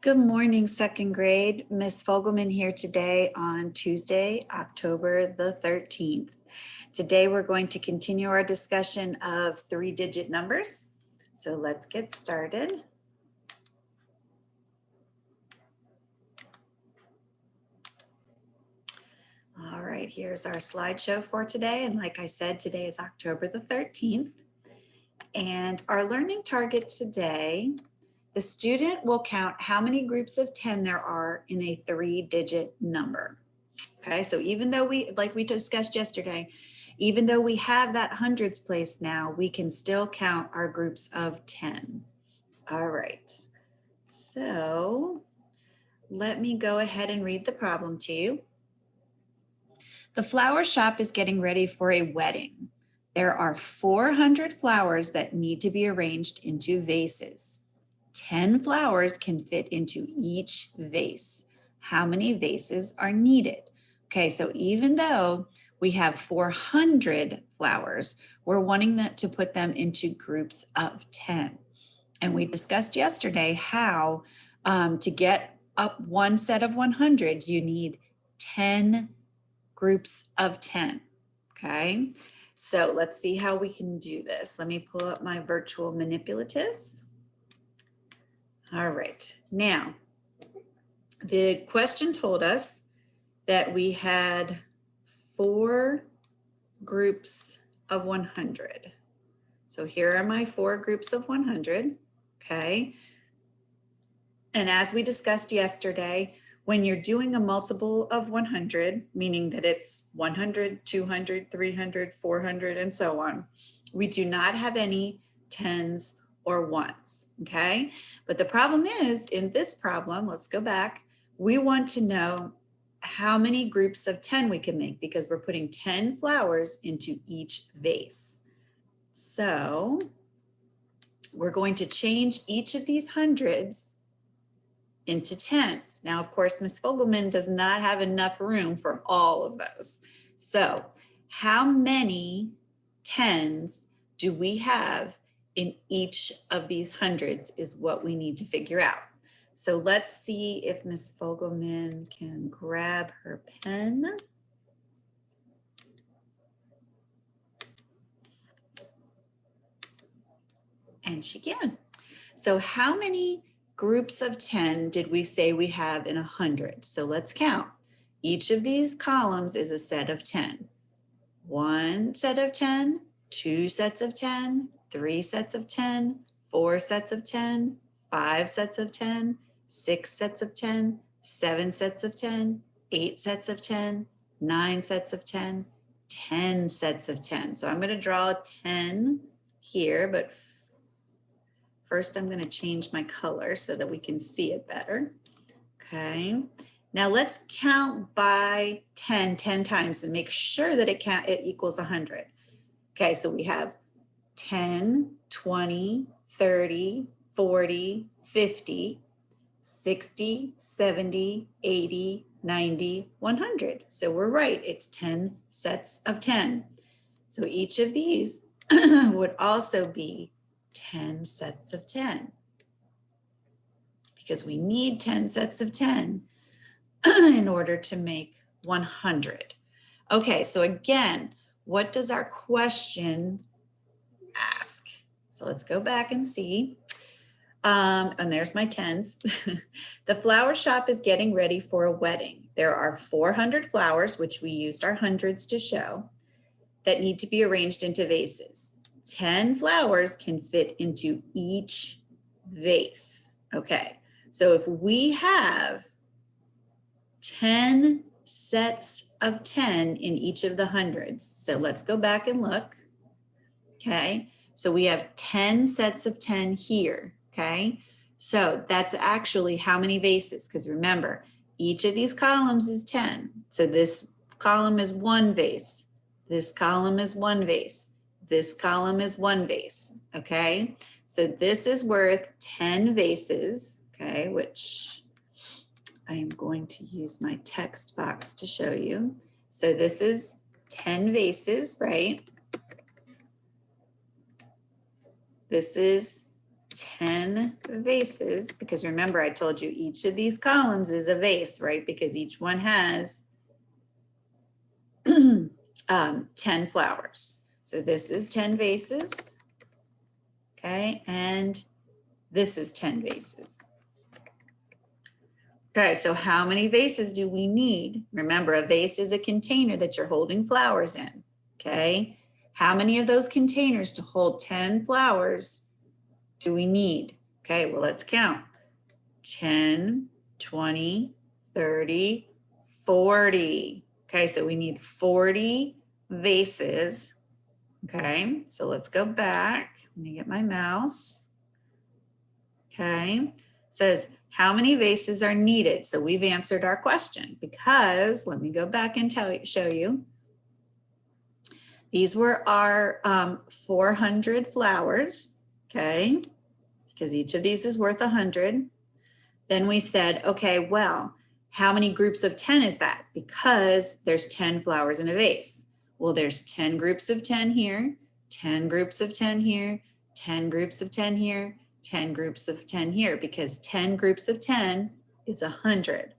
Good morning, second grade. Miss Fogelman here today on Tuesday, October the 13th. Today we're going to continue our discussion of three-digit numbers. So let's get started. All right, here's our slideshow for today. And like I said, today is October the 13th. And our learning target today, the student will count how many groups of 10 there are in a three-digit number. Okay, so even though like we discussed yesterday, even though we have that hundreds place now, we can still count our groups of 10. All right, so let me go ahead and read the problem to you. The flower shop is getting ready for a wedding. There are 400 flowers that need to be arranged into vases. 10 flowers can fit into each vase. How many vases are needed? Okay, so even though we have 400 flowers, we're wanting to put them into groups of 10. And we discussed yesterday how to get up one set of 100, you need 10 groups of 10, okay? So let's see how we can do this. Let me pull up my virtual manipulatives. All right, now, the question told us that we had 4 groups of 100. So here are my 4 groups of 100, okay? And as we discussed yesterday, when you're doing a multiple of 100, meaning that it's 100, 200, 300, 400, and so on, we do not have any tens or ones, okay? But the problem is, in this problem, let's go back, we want to know how many groups of 10 we can make because we're putting 10 flowers into each vase. So we're going to change each of these hundreds into tens. Now, of course, Miss Fogelman does not have enough room for all of those. So how many tens do we have in each of these hundreds is what we need to figure out. So let's see if Miss Fogelman can grab her pen. And she can. So how many groups of 10 did we say we have in 100? So let's count. Each of these columns is a set of 10. 1 set of 10, 2 sets of 10, 3 sets of 10, 4 sets of 10, 5 sets of 10, 6 sets of 10, 7 sets of 10, 8 sets of 10, 9 sets of 10, 10 sets of 10. So I'm going to draw 10 here, but first I'm going to change my color so that we can see it better. Okay. Now let's count by 10 times and make sure that it equals 100. Okay, so we have 10, 20, 30, 40, 50, 60, 70, 80, 90, 100. So we're right, it's 10 sets of 10. So each of these would also be 10 sets of 10 because we need 10 sets of 10 in order to make 100. Okay, so again, what does our question ask? So let's go back and see. And there's my tens. The flower shop is getting ready for a wedding. There are 400 flowers, which we used our hundreds to show, that need to be arranged into vases. 10 flowers can fit into each vase. Okay, so if we have 10 sets of 10 in each of the hundreds. So let's go back and look. Okay, so we have 10 sets of 10 here. Okay, so that's actually how many vases? Because remember, each of these columns is 10. So this column is 1 vase. This column is 1 vase. This column is 1 vase. Okay, so this is worth 10 vases. Okay, which I am going to use my text box to show you. So this is 10 vases, right? This is 10 vases, because remember I told you each of these columns is a vase, right? Because each one has 10 flowers. So this is 10 vases, okay? And this is 10 vases. Okay, so how many vases do we need? Remember, a vase is a container that you're holding flowers in, okay? How many of those containers to hold 10 flowers do we need? Okay, well, let's count. 10, 20, 30, 40. Okay, so we need 40 vases. Okay, so let's go back. Let me get my mouse. Okay, it says how many vases are needed? So we've answered our question because let me go back and show you. These were our 400 flowers, okay, because each of these is worth 100. Then we said, okay, well, how many groups of 10 is that? Because there's 10 flowers in a vase. Well, there's 10 groups of 10 here, 10 groups of 10 here, 10 groups of 10 here, 10 groups of 10 here, because 10 groups of 10 is 100.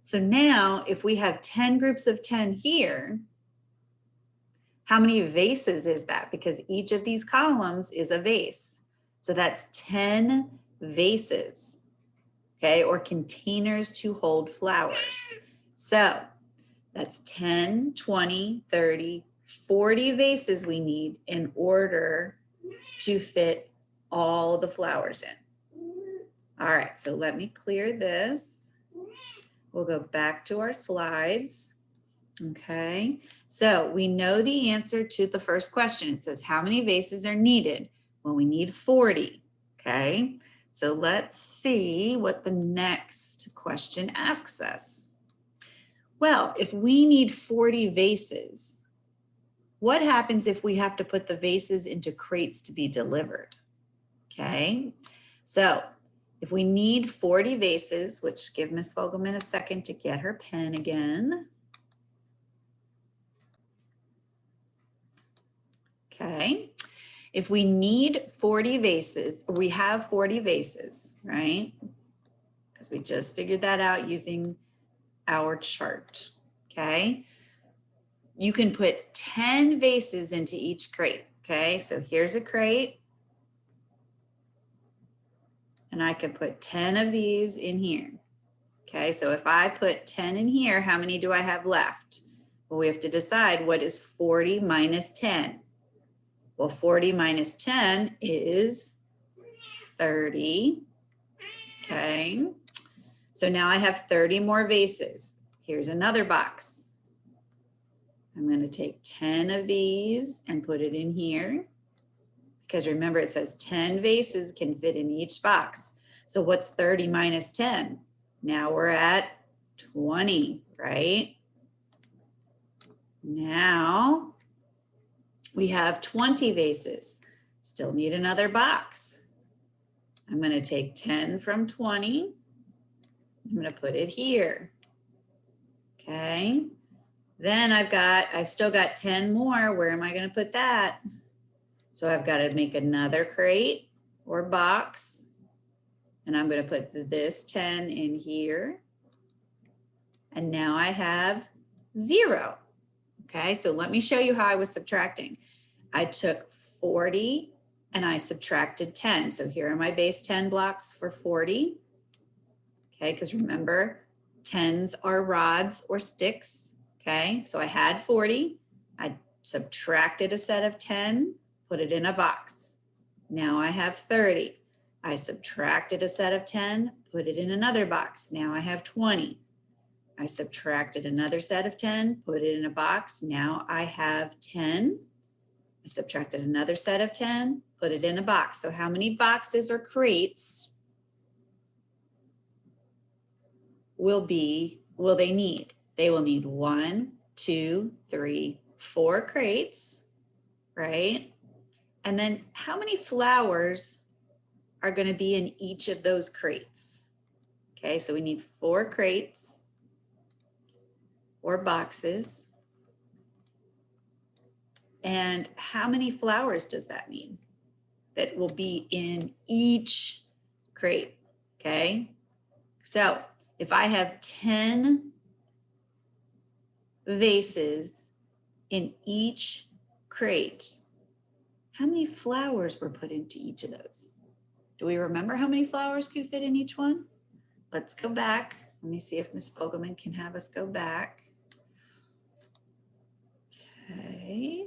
So now if we have 10 groups of 10 here, how many vases is that? Because each of these columns is a vase. So that's 10 vases, okay, or containers to hold flowers. So that's 10, 20, 30, 40 vases we need in order to fit all the flowers in. All right, so let me clear this. We'll go back to our slides. Okay, so we know the answer to the first question. It says, how many vases are needed? Well, we need 40, okay? So let's see what the next question asks us. Well, if we need 40 vases, what happens if we have to put the vases into crates to be delivered? Okay, so if we need 40 vases, which give Miss Fogelman a second to get her pen again. Okay, if we need 40 vases, we have 40 vases, right? Because we just figured that out using our chart, okay? You can put 10 vases into each crate, okay? So here's a crate. And I can put 10 of these in here, okay? So if I put 10 in here, how many do I have left? Well, we have to decide what is 40 minus 10. Well, 40 minus 10 is 30, okay? So now I have 30 more vases. Here's another box. I'm going to take 10 of these and put it in here because remember it says 10 vases can fit in each box. So what's 30 minus 10? Now we're at 20, right? Now we have 20 vases. Still need another box. I'm going to take 10 from 20. I'm going to put it here. Okay. Then I've still got 10 more. Where am I going to put that? So I've got to make another crate or box. And I'm going to put this 10 in here. And now I have 0. Okay, so let me show you how I was subtracting. I took 40 and I subtracted 10. So here are my base 10 blocks for 40. Okay, because remember, 10s are rods or sticks. Okay, so I had 40. I subtracted a set of 10, put it in a box. Now I have 30. I subtracted a set of 10, put it in another box. Now I have 20. I subtracted another set of 10, put it in a box. Now I have 10. I subtracted another set of 10, put it in a box. So how many boxes or crates will they need? They will need 1, 2, 3, 4 crates, right? And then how many flowers are going to be in each of those crates? Okay, so we need 4 crates or boxes. And how many flowers does that mean? that will be in each crate, okay? So if I have 10 vases in each crate, how many flowers were put into each of those? Do we remember how many flowers could fit in each one? Let's go back. Let me see if Ms. Fogelman can have us go back. Okay.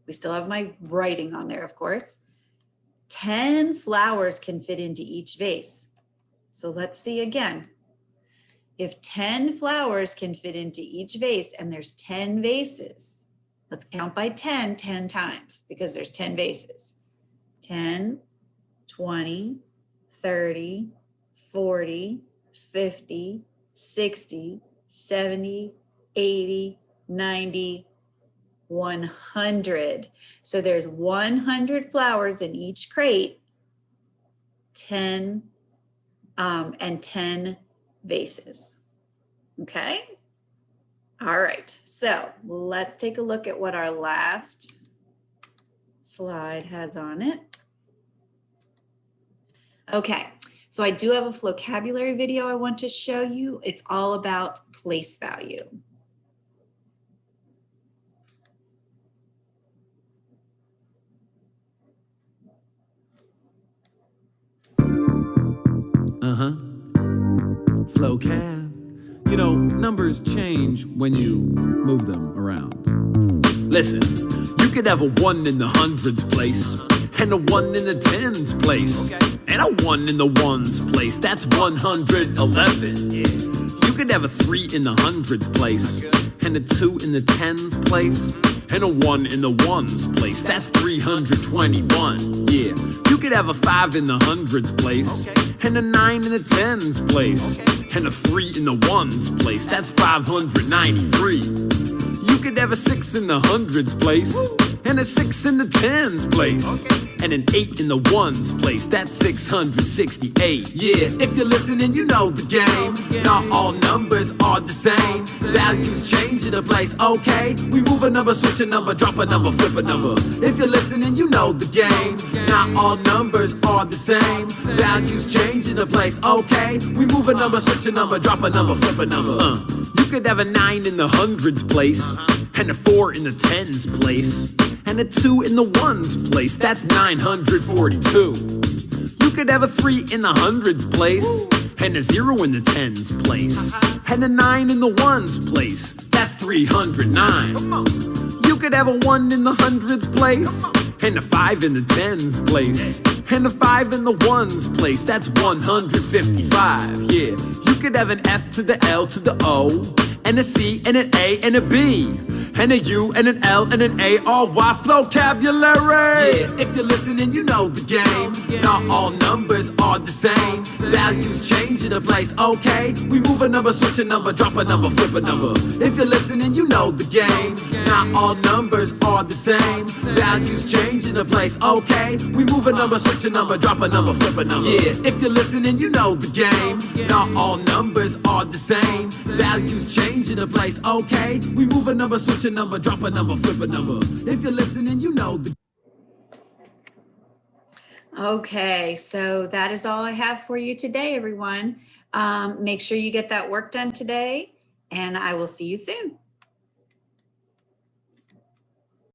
We still have my writing on there, of course. 10 flowers can fit into each vase. So let's see again. If 10 flowers can fit into each vase and there's 10 vases, let's count by 10 times because there's 10 vases. 10, 20, 30, 40, 50, 60, 70, 80, 90, 100. So there's 100 flowers in each crate, 10 and 10 vases. Okay. All right. So let's take a look at what our last slide has on it. Okay. So I do have a vocabulary video I want to show you. It's all about place value. Vocab. You know, numbers change when you move them around. Listen, you could have a 1 in the hundreds place, and a 1 in the tens place, and a 1 in the ones place. That's 111. Yeah. You could have a 3 in the hundreds place, and a 2 in the tens place, and a 1 in the ones place. That's 321. Yeah. You could have a 5 in the hundreds place, and a 9 in the tens place, and a 3 in the ones place. That's 593. You could have a 6 in the hundreds place, and a 6 in the tens place, and an 8 in the ones place. That's 668. Yeah, if you're listening, you know the game. Not all numbers are the same. Values change in a place, okay? We move a number, switch a number, drop a number, flip a number. If you're listening, you know the game. Not all numbers are the same. Values change in a place, okay? We move a number, switch a number, drop a number, flip a number. You could have a 9 in the hundreds place, and a 4 in the tens place, and a 2 in the ones place. That's 942. You could have a 3 in the hundreds place, and a 0 in the tens place, and a 9 in the ones place. That's 309. You could have a 1 in the hundreds place, and a 5 in the tens place, and a 5 in the ones place. That's 155. Yeah. You could have an F to the L to the O, and a C and an A and a B, and a U and an L and an A, all Y vocabulary. Yeah, if you're listening, you know the game. Not all numbers are the same. Values change in a place, okay? We move a number, switch a number, drop a number, flip a number. If you're listening, you know the game. Not all numbers are the same. Values change in a place, okay? We move a number, switch a number, drop a number, flip a number. Yeah, if you're listening, you know the game. Not all numbers are the same. Values change in a place, okay? We move a number, switch a number, drop a number, flip a number. If you're listening, you know the... Okay, so that is all I have for you today, everyone. Make sure you get that work done today, and I will see you soon.